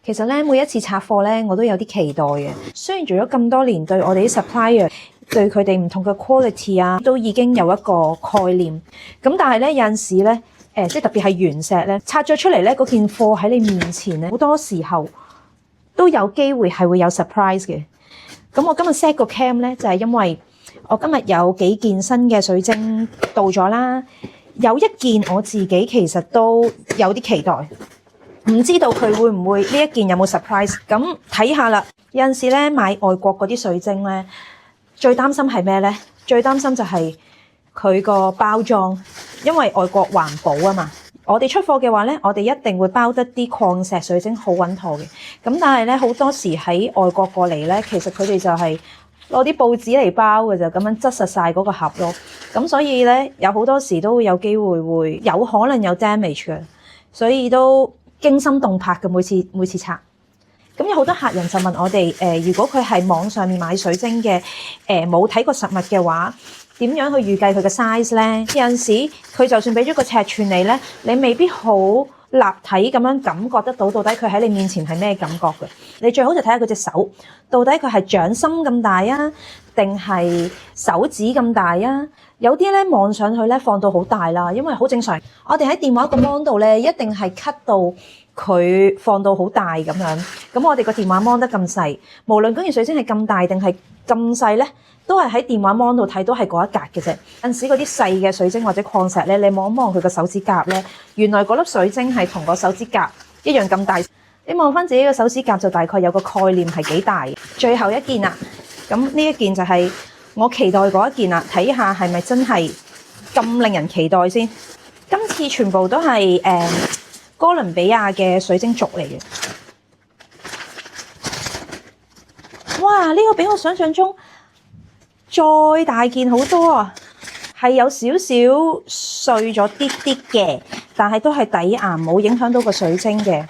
其實咧，每一次拆貨咧，我都有啲期待嘅。雖然做咗咁多年，對我哋啲 supplier， 對佢哋唔同嘅 quality 啊，都已經有一個概念。咁但係咧，有陣時咧，即係特別係原石咧，拆咗出嚟咧，嗰件貨喺你面前咧，好多時候都有機會係會有 surprise 嘅。咁我今日 set 個 cam 咧，就係因為我今日有幾件新嘅水晶到咗啦。有一件我自己其實都有啲期待。唔知道佢會唔會呢一件有冇 surprise？ 咁睇下啦。有陣時咧買外國嗰啲水晶咧，最擔心係咩咧？最擔心就係佢個包裝，因為外國環保啊嘛。我哋出貨嘅話咧，我哋一定會包得啲礦石水晶好穩妥嘅。咁但係咧好多時喺外國過嚟咧，其實佢哋就係攞啲報紙嚟包嘅就咁樣執實晒嗰個盒咯。咁所以咧有好多時都會有機會有可能有 damage 嘅，所以都驚心動魄嘅每次拆。咁有好多客人就問我哋如果佢係網上面買水晶嘅冇睇過實物嘅話，點樣去預計佢嘅 size 咧？有陣時佢就算俾咗個尺寸你咧，你未必好立體咁樣感覺得到底佢喺你面前係咩感覺嘅。你最好就睇下佢隻手，到底佢係掌心咁大啊，定係手指咁大啊？有啲咧望上去咧放到好大啦，因為好正常。我哋喺電話個 mon 度咧，一定係 cut 到佢放到好大咁樣。咁我哋個電話 mon 得咁細，無論嗰件水晶係咁大定係咁細咧，都係喺電話 mon 度睇到係嗰一格嘅啫。有陣時嗰啲細嘅水晶或者礦石咧，你望一望佢個手指甲咧，原來嗰粒水晶係同個手指甲一樣咁大。你望翻自己個手指甲就大概有個概念係幾大。最後一件啦，咁呢一件就係我期待嗰一件啦，睇下係咪真係咁令人期待先。今次全部都係哥倫比亞嘅水晶族嚟嘅。哇！呢個比我想象中再大件好多啊，係有少少碎咗啲啲嘅，但係都係底岩，冇影響到個水晶嘅。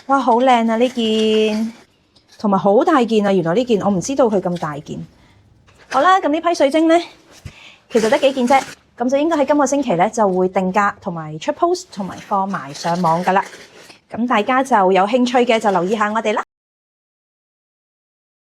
哇！好靚啊呢件，同埋好大件啊！原來呢件我唔知道佢咁大件。好啦，咁呢批水晶咧，其實得幾件啫，咁就應該喺今個星期咧就會定價同埋出 post 同埋放埋上網噶啦。咁大家就有興趣嘅就留意下我哋啦。